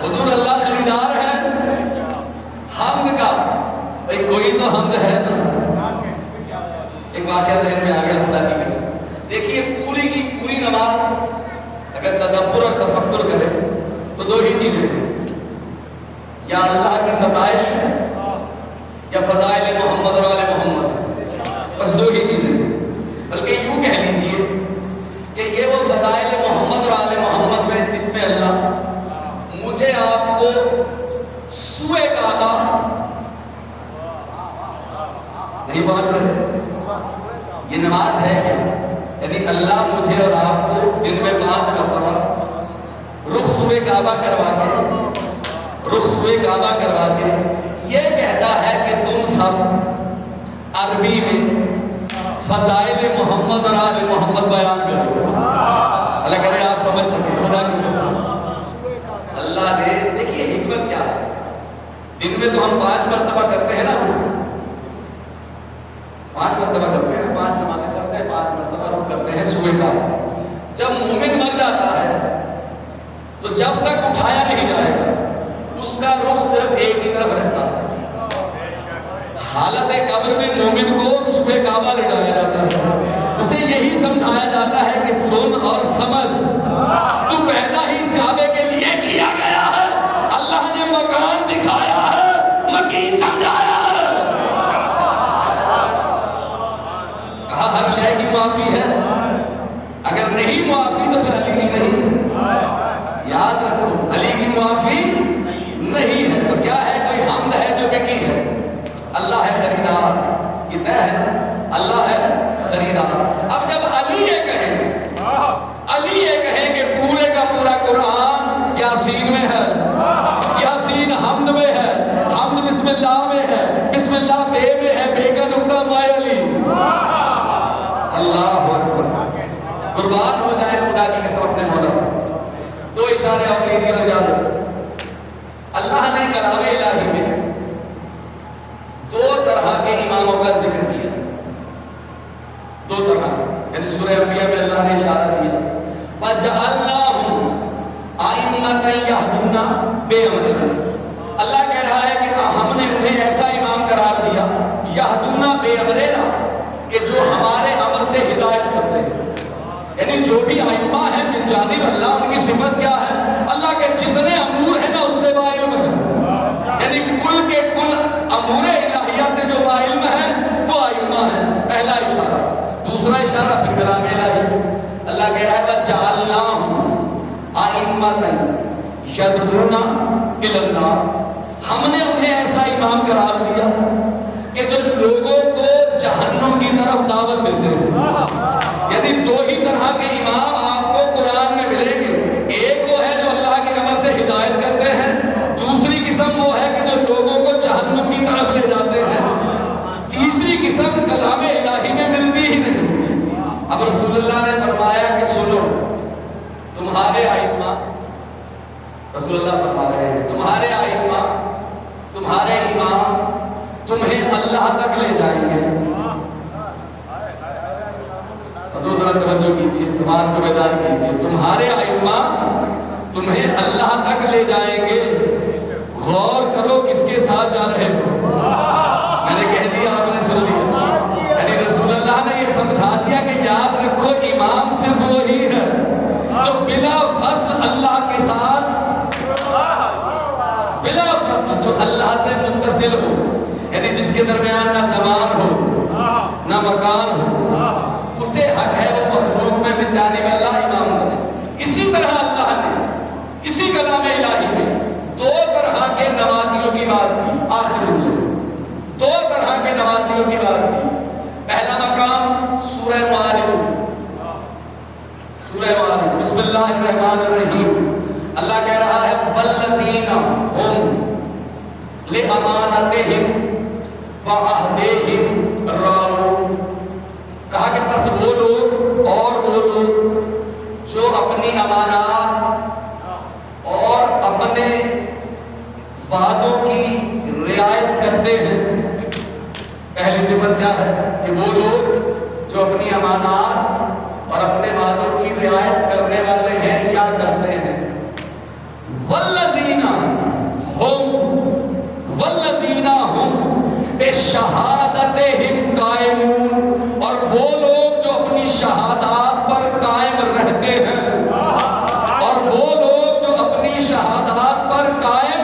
حضور اللہ خریدار ہے حمد کا، بھئی کوئی تو حمد ہے نا۔ ایک واقعہ ذہن میں آ گیا خدا کی قسم، دیکھیے پوری کی پوری نماز اگر تدبر اور تفکر کرے تو دو ہی چیزیں ہیں، یا اللہ کی ستائش ہے یا فضائل محمد اور آل محمد، بس دو ہی چیزیں ہیں۔ بلکہ یوں کہہ لیجئے کہ یہ وہ فضائل محمد اور آل محمد میں جس میں اللہ مجھے آپ کو سوئے کعبہ نہیں پہنچ رہے؟ یہ نماز ہے کیا؟ یعنی اللہ مجھے اور آپ کو دن میں 5 مرتبہ رخ سوئے کعبہ کروا کے یہ کہتا ہے کہ تم سب عربی میں فضائل محمد اور آل محمد بیان کرو. اللہ کرے آپ سمجھ سکیں. خدا کی قسم اللہ نے دیکھیے حکمت کیا ہے. دن میں تو ہم 5 مرتبہ کرتے ہیں نا, 5 مرتبہ کرتے ہیں, 5 نمازیں پڑھتے ہیں, 5 مرتبہ رخ کرتے ہیں سوئے کعبہ. جب مومن مر جاتا ہے تو جب تک اٹھایا نہیں جائے گا اس کا رخ صرف ایک ہی طرف رہتا ہے. حالت قبر میں مومن کو سوئے کعبہ لٹایا جاتا ہے. اسے یہی سمجھایا جاتا ہے کہ سن اور سمجھ, تو پیدا ہی اس کعبے کے لیے کیا گیا ہے. اللہ نے مکان دکھایا ہے, مکین سمجھایا ہے. کہا ہر شے کی معافی ہے, اگر نہیں معافی تو پھر علی کی نہیں. یاد رکھو علی کی معافی نہیں ہے. تو کیا ہے, کوئی حمد ہے جو بکی ہے؟ اللہ ہے خریدار. یہ طے ہے, اللہ ہے خریدار. اب جب علی یہ کہیں کہ پورے کا پورا قرآن یاسین میں ہے, یاسین حمد میں ہے, حمد بسم اللہ میں ہے, بسم اللہ بے میں ہے, بے کا نقطہ مائے علی. اللہ اکبر. قربان ہو جائے خدا کی قسم اپنے مولا. 2 اشارے اور لیجیے تو یاد رکھو. اللہ نے کلام الہی میں 2 طرح کے اماموں کا ذکر کیا. 2 طرح, یعنی سورہ انبیاء میں اللہ نے اشارہ دیا وَجَعَلْنَاهُمْ أَئِمَّةً يَهْدُونَ بِأَمْرِنَا. اللہ کہہ رہا ہے کہ ہم نے انہیں ایسا امام قرار دیا یہدونا بِأَمْرِنَا کہ جو ہمارے امر سے ہدایت کرتے ہیں. یعنی جو بھی ائمہ ہیں من جانب اللہ, ان کی صفت کیا ہے؟ اللہ کے جتنے امور ہیں نا اس سے باعلم ہے. یعنی کل کے کل امور الہیہ سے جو باعلم ہے وہ ائمہ ہیں. پہلا اشارہ. دوسرا اشارہ پھر کلام الہی. اللہ کہہ رہا ہے وَجَعَلْنَاهُمْ أَئِمَّةً يَدْعُونَ إِلَى النَّارِ. ہم نے انہیں ایسا امام قرار دیا کہ جو لوگوں کو جہنم کی طرف دعوت دیتے ہیں. یعنی 2 ہی طرح کے امام آپ کو قرآن میں ملیں گے. ایک وہ ہے جو اللہ کے امر سے ہدایت کرتے ہیں, دوسری قسم وہ ہے کہ جو لوگوں کو جہنم کی طرف لے جاتے ہیں. تیسری قسم کلام الہی میں ملتی ہی نہیں. اب رسول اللہ نے فرمایا کہ سنو, تمہارے ائمہ, رسول اللہ فرما رہے ہیں تمہارے ائمہ, تمہارے امام تمہیں اللہ تک لے جائیں گے. حضور توجہ کیجئے, سماعت کو بیدار کیجئے. تمہارے ائمہ تمہیں اللہ تک لے جائیں گے. غور کرو کس کے ساتھ جا رہے ہو. میں نے کہہ دیا, آپ نے سن لیا. یعنی رسول اللہ نے یہ سمجھا دیا کہ یاد رکھو امام صرف وہی ہے جو بلا فصل اللہ کے ساتھ, بلا فصل جو اللہ سے متصل ہو. یعنی جس کے درمیان نہ زمان ہو نہ مکان ہو, اسے حق ہے وہ مخلوق میں من جانب اللہ امام بنے. اسی طرح اللہ نے اسی کلام الہی میں 2 طرح کے نمازیوں کی بات کی. آخری جملے 2 طرح کے نمازیوں کی بات کی. پہلا مقام سورہ معارج میں, سورہ معارج بسم اللہ الرحمن الرحیم. اللہ کہہ رہا ہے وَالَّذِينَ هُمْ لِأَمَانَتِهِمْ وَعَهْدِهِمْ رَاعُونَ. کہا کہ بس وہ لوگ اور وہ لوگ جو اپنی امانات اور اپنے وعدوں کی رعایت کرتے ہیں. پہلی صفت کیا ہے کہ وہ لوگ جو اپنی امانات اور اپنے وعدوں کی رعایت کرنے والے ہیں یا کرتے ہیں. والذین ہم بشہادتہم قائمون. اور وہ لوگ جو اپنی شہادات پر قائم رہتے ہیں, اور وہ لوگ جو اپنی شہادات پر قائم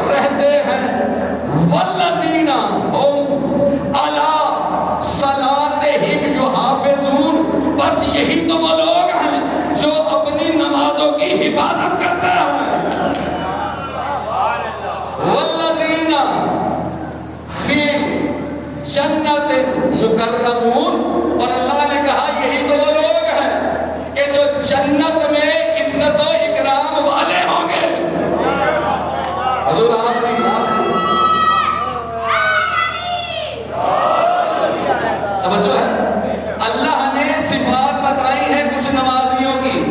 رہتے ہیں. والذین ہم علی صلاتہم یحافظون. بس یہی تو وہ لوگ ہیں جو اپنی نمازوں کی حفاظت کرتے ہیں. والذین فی جنت جنت مکرمون، اور اللہ نے کہا یہی تو وہ لوگ ہیں کہ جو جنت میں عزت و اکرام والے ہوں گے. حضور آخری توجہ ہے. اللہ نے صفات بتائی ہیں کچھ نمازیوں کی.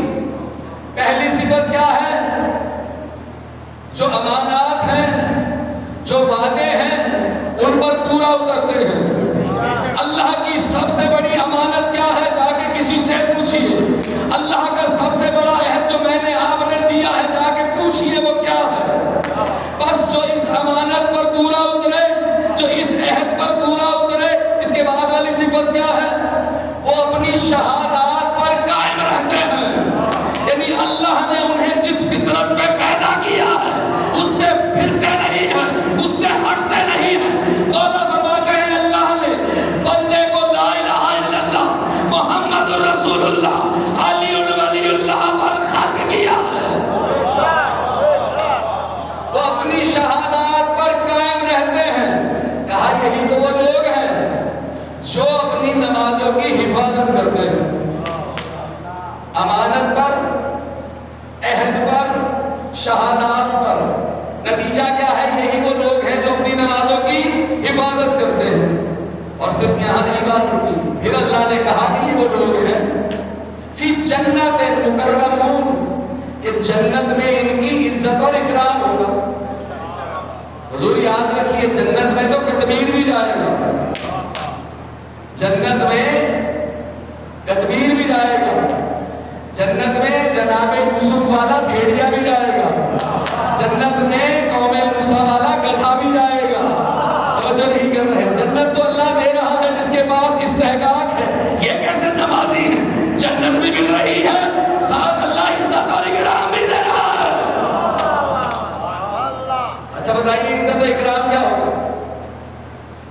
پہلی صفت کیا ہے؟ جو امانات ہیں، جو وعدے ہیں، ان پر پورا اترتے ہیں. اللہ کی سب سے بڑی امانت کیا ہے؟ جا کے کسی سے پوچھئے. اللہ کا سب سے بڑا عہد جو میں نے آپ نے دیا ہے، جا کے پوچھئے وہ کیا ہے. بس جو اس امانت پر پورا اترے، جو اس عہد پر پورا اترے. اس کے بعد والی صفت کیا ہے؟ وہ اپنی شہادات پر قائم رہتے ہیں. یعنی اللہ نے انہیں جس فطرت پہ پیدا کیا ہے اس سے پھرتے نہیں ہیں، اس سے ہٹتے نہیں ہیں. مولا فرماتے ہیں اللہ نے بندے کو لا الہ الا اللہ محمد الرسول اللہ علی ولی اللہ پر خلق کیا ہے. وہ اپنی شہادات پر قائم رہتے ہیں. کہا یہی تو وہ لوگ ہیں جو اپنی نمازوں کی حفاظت کرتے ہیں. امانت پر، عہد پر، شہادات پر. نتیجہ کیا ہے؟ یہی وہ لوگ ہیں جو اپنی نمازوں کی حفاظت کرتے ہیں. اور صرف یہاں نہیں بات رکی، پھر اللہ نے کہا کہ یہ وہ لوگ ہیں فی جنت مکرمون، کہ جنت میں ان کی عزت اور اکرام ہوگا. حضور یاد رکھیے جنت میں تو کتبیر بھی جائے گا. جنت میں کتبیر بھی جائے گا. جنت میں جناب یوسف والا بھیڑیا بھی جائے گا. جنت میں قوم موسیٰ والا گدھا بھی جائے گا. توجہ نہیں کر رہے. جنت تو اللہ دے رہا ہے جس کے پاس استحقاق ہے. یہ کیسے نمازی ہے؟ جنت بھی مل رہی ہے، ساتھ اللہ عزت اور اکرام بھی دے رہا ہے. اچھا بتائیے عزت و اکرام کیا ہوگا؟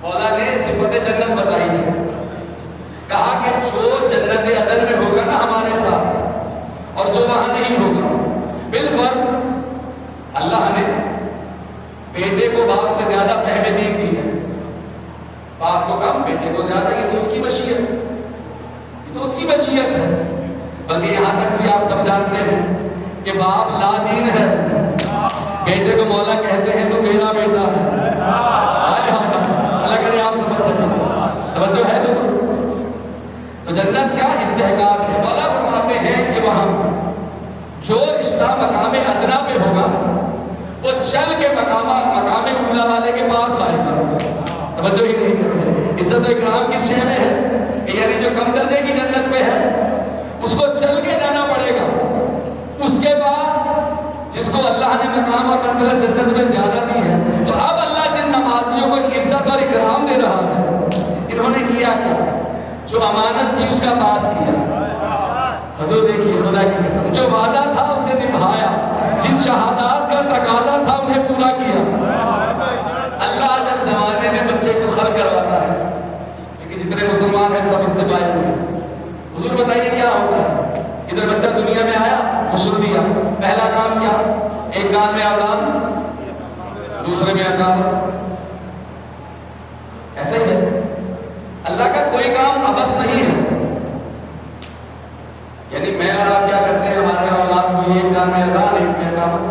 مولا نے صفت جنت بتائی ہے. کہا کہ جو جنت عدن میں ہوگا نا ہمارے ساتھ، اور جو وہاں نہیں ہوگا، بالفرض اللہ نے بیٹے کو باپ سے زیادہ فہم دین دی ہے. باپ کو کم، بیٹے کو زیادہ. یہ تو اس کی مشیت، یہ تو اس کی مشیت ہے. بلکہ یہاں تک بھی آپ سب جانتے ہیں کہ باپ لا دین ہے. بیٹے کو مولا کہتے ہیں تو میرا بیٹا ہے. اللہ کرے آپ سمجھ سکیں. توجہ ہے. تو جنت کا استحقاق ہے. مولا فرماتے ہیں کہ وہاں جو رشتہ مقام ادنا پہ ہوگا وہ چل کے مقام اولا والے کے پاس آئے گا. توجہ ہی نہیں کر رہے. عزت و اکرام کس شے میں ہے؟ کہ یعنی جو کم درجے کی جنت میں ہے اس کو چل کے جانا پڑے گا. اس کے بعد جس کو اللہ نے مقام اور منزلت جنت میں زیادہ دی ہے، تو اب اللہ جن نمازیوں کو عزت اور اکرام دے رہا ہے، انہوں نے کیا کیا؟ جو امانت تھی اس کا پاس کیا. حضور دیکھیے خدا کی قسم، جو وعدہ تھا اسے نبھایا، جن شہادات کا تقاضا تھا انہیں پورا کیا. اللہ جب زمانے میں بچے کو خلق کرواتا ہے، کیونکہ جتنے مسلمان ہیں سب اس سے پائے ہوئے. حضور بتائیے کیا ہوتا ہے؟ ادھر بچہ دنیا میں آیا، غسل دیا. پہلا کام کیا؟ ایک کان میں اذان، دوسرے میں اقامت. ایسا ہی ہے. اللہ کا کوئی کام ابس نہیں ہے. یعنی میں اور آپ کیا کرتے ہیں؟ ہمارے اولاد کو ایک کام میں اذان، ایک میں اقامت.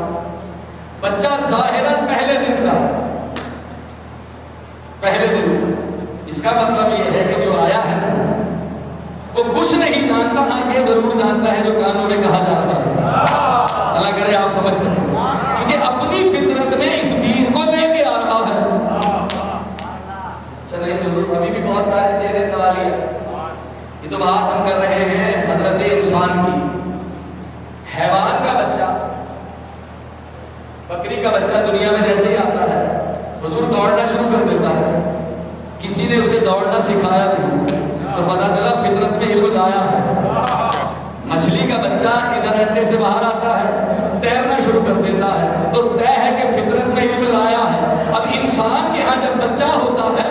بچہ ظاہراً پہلے دن کا، پہلے دن، اس کا مطلب یہ ہے کہ جو آیا ہے وہ کچھ نہیں جانتا. ہاں یہ ضرور جانتا ہے جو کانوں میں کہا جا رہا ہے. اللہ کرے آپ سمجھ سکیں، کیونکہ اپنی فطرت میں اس دین کو لے کے آ رہا ہے. چلیں حضور ابھی بھی بہت سارے چہرے سوالیہ. یہ تو بات ہم کر رہے ہیں حضرت انسان کی. حیوان کا بچہ، بکری کا بچہ دنیا میں جیسے ہی آتا ہے حضور دوڑنا شروع کر دیتا ہے. کسی نے اسے دوڑنا سکھایا نہیں، تو پتا چلا فطرت میں علم لایا ہے. مچھلی کا بچہ ادھر انڈے سے باہر آتا ہے، تیرنا شروع کر دیتا ہے، تو طے ہے کہ فطرت میں علم لایا ہے. اب انسان کے ہاں جب بچہ ہوتا ہے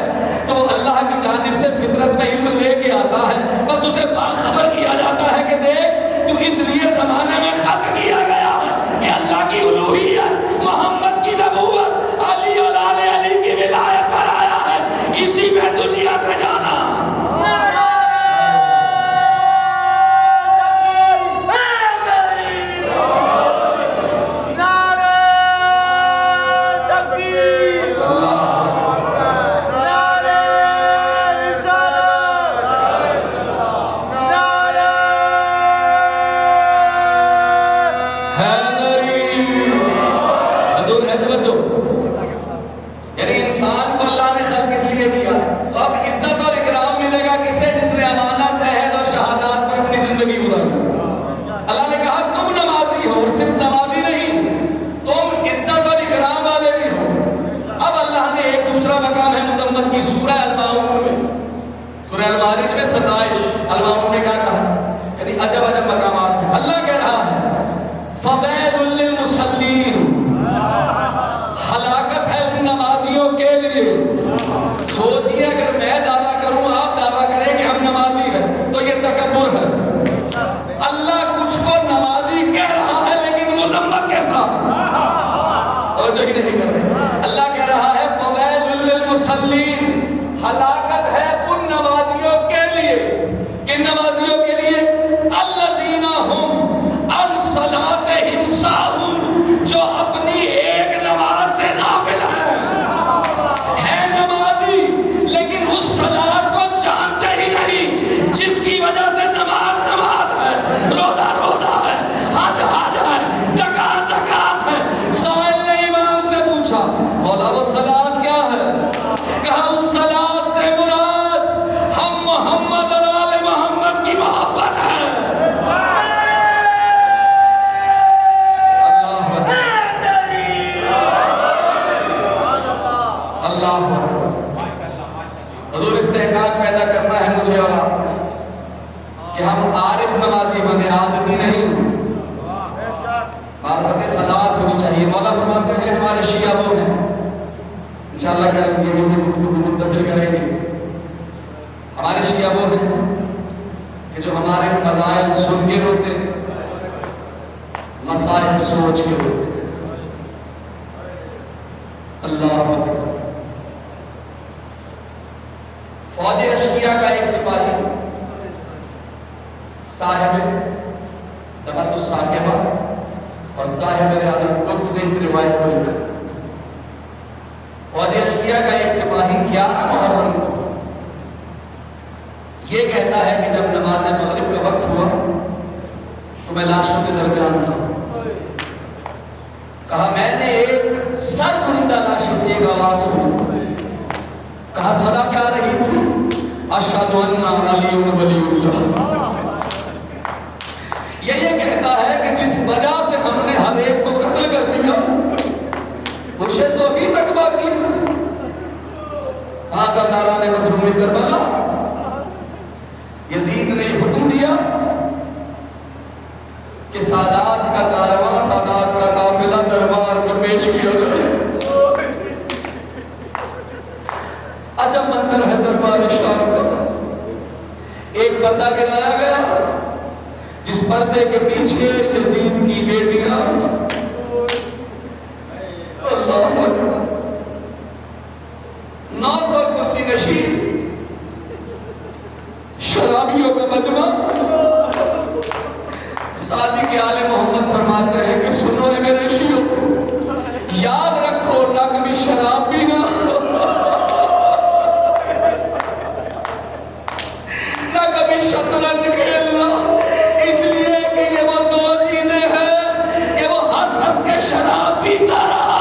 تو وہ اللہ کی جانب سے فطرت میں علم لے کے آتا ہے. بس اسے باخبر کیا جاتا ہے کہ دیکھ تو اس لیے زمانے میں خلق کیا گیا ہے کہ اللہ کی الوہیت، محمد کی نبوت، علی اور آل علی کی ولایت پر آیا ہے. اسی میں دنیا سے جا کن نمازیوں کے لیے؟ الذین هم عن صلاتہم ساہون، جو اپنی ایک نماز سے غافل ہے نمازی لیکن اس صلاۃ کو جانتے ہی نہیں، جس کی وجہ سے نماز نماز ہے، روزہ روزہ ہے، حج حج ہے، زکوٰۃ زکوٰۃ ہے۔ سائل نے امام سے پوچھا مولا وہ صلاۃ کیا ہے؟ کہا اس صلاۃ سے مراد ہم محمد اور آل محمد کی محبت ہے۔ اللہ حضور استحقاق پیدا کرنا ہے مجھے اور آپ کہ ہم عارف نمازی بنے، عادتی نہیں۔ معرفت صلاۃ ہونی چاہیے۔ مولا فرماتے ہیں ہمارے شیعہ وہ ہیں، انشاءاللہ کل یہیں سے گفتگو متصل کریں گے، ہمارے شیعہ وہ ہیں کہ جو ہمارے فضائل سن کے روتے، مسائل سوچ کے روتے۔ اللہ اکبر۔ فوج اشقیہ کا ایک سپاہی صاحب دمت الثاقبہ اور صاحب ریاض القدس نے اس روایت کو لکھا۔ فوج اشقیہ کا ایک سپاہی 11 محرم کو یہ کہتا ہے کہ جب نماز مغرب کا وقت ہوا تو میں لاشوں کے درمیان تھا، کہا میں نے ایک سر بریدہ لاشی سے ایک آواز سنی، کہا صدا کیا رہی تھی؟ اشہد ان علی ولی اللہ۔ یہ کہتا ہے کہ جس وجہ سے ہم نے ہر ایک کو قتل کر دیا مجھے تو ابھی تک باقی ہے۔ آزاداران مظلوم کربلا، یزید نے حکم دیا کہ سادات کا کارواں، سادات کا قافلہ دربار میں پیش کیا جائے۔ عجب منظر ہے دربار شام کا۔ ایک پردہ گرایا گیا جس پردے کے پیچھے یزید کی بیٹیاں، اللہ اکبر، 900 کرسی نشین شرابیوں کا مجمع۔ صادق آل محمد فرماتے ہیں کہ سنو اے میرے شیعوں، یاد رکھو نہ کبھی شراب پینا نہ کبھی شطرنج کھیلنا، اس لیے کہ یہ وہ دو چیزیں ہیں کہ وہ ہنس ہنس کے شراب پیتا رہا۔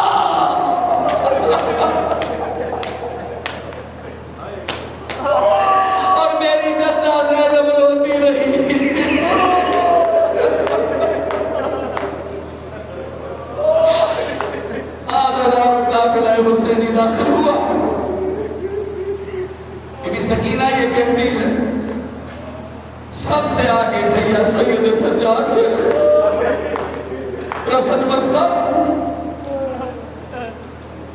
اور میری جدہ زینب روتی رہی۔ آزادار قافلہ حسینی داخل ہوا۔ بی بی سکینہ یہ کہتی ہے سب سے آگے بھیا سید سجاد تھے، رسد بستہ،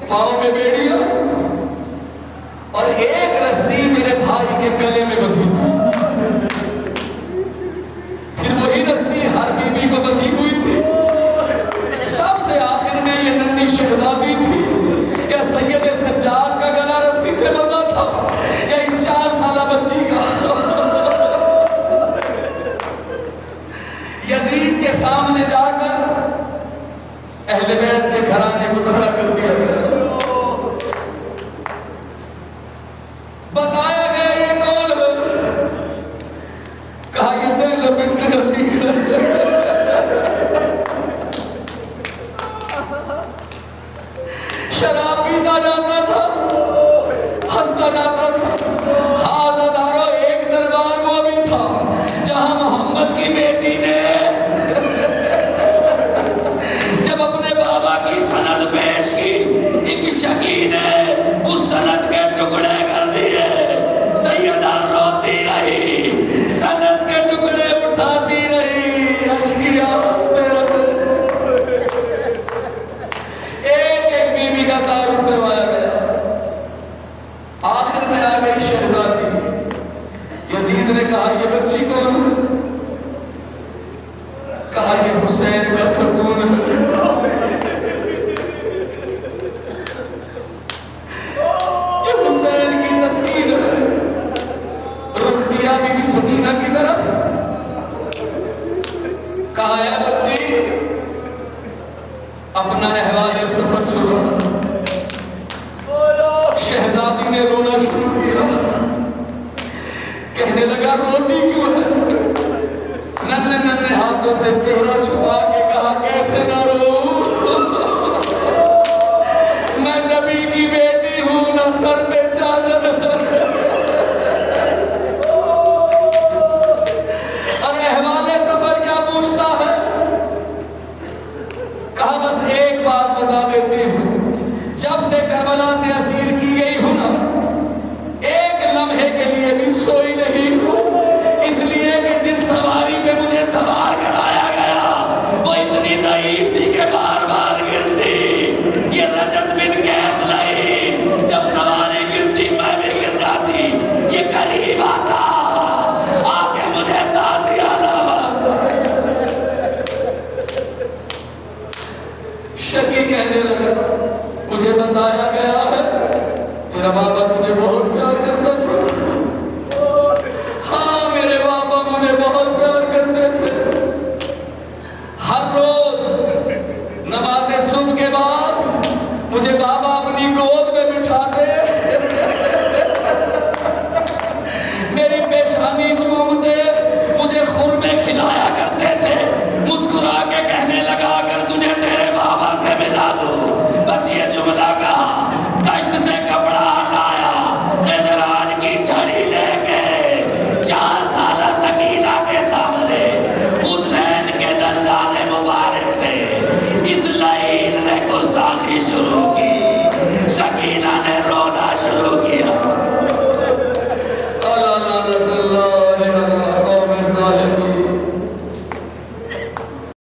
پاؤں میں بیڑیاں، اور ایک رسی میرے بھائی کے گلے میں بندھی تھی، پھر وہی رسی ہر بی بی کو بندھی ہوئی تھی۔ سب سے آخر میں یہ ننھی شہزادی تھی، یا سید سجاد کا گلا رسی سے بندھا تھا یا اس 4 سالہ بچی کا۔ یزید کے سامنے جا کر اہل بیت کے گھرانے کو کھڑا کر دیا گیا، بتایا گیا یہ کون ہے، کہا یہ زینب بنت علی ہے۔ شراب پیتا جاتا تھا، ہنستا جاتا تھا۔ آزادارو ایک دربار وہ بھی تھا جہاں محمد کی بیٹی نے جب اپنے بابا کی سند پیش کی، ایک شکی نے اس سند کے ٹکڑے کر دیے۔ سیدہ روتی رہی، سند کے ٹکڑے اٹھاتی رہی، اشکیاں ہنستے رہے۔ ایک ایک بیوی کا تعارف کروایا گیا، آخر میں آ گئی شہزادی۔ یزید نے کہا یہ بچی کون ہے؟ کہا یہ حسین کا سکون ہے۔ یہ حسین کی تسکین ہے۔ رخ دیا بی بی سکینہ مدینہ کی طرف. کہا ہے بچی اپنا احوال سفر سنو. شہزادی نے رونا شروع کیا. کہنے لگا روتی کیوں ہے؟ ننھے ننھے ہاتھوں سے چہرہ چھپا کے کہا کیسے نہ رو، میں نبی کی بیٹی ہوں، نہ سر پہ چادر. اور احوال سفر کیا پوچھتا ہے؟ کہا بس ایک بات بتا دیتی ہوں، جب سے کربلا سے اسیر کی گئی ہوں نا، ایک لمحے کے لیے بھی سوئی نہیں ہوں، اس لیے کہ جس سواری پہ مجھے سوار کرایا گیا وہ اتنی ضعیف تھی کہ بار بار گرتی. یہ رجز بن کیس لئی، جب سواری گرتی میں بھی گر جاتی. یہ قریب آتا آ کے مجھے تازیہ لواتا. شکی کہنے لگا مجھے بتایا گیا ہے میرا بابا مجھے بہت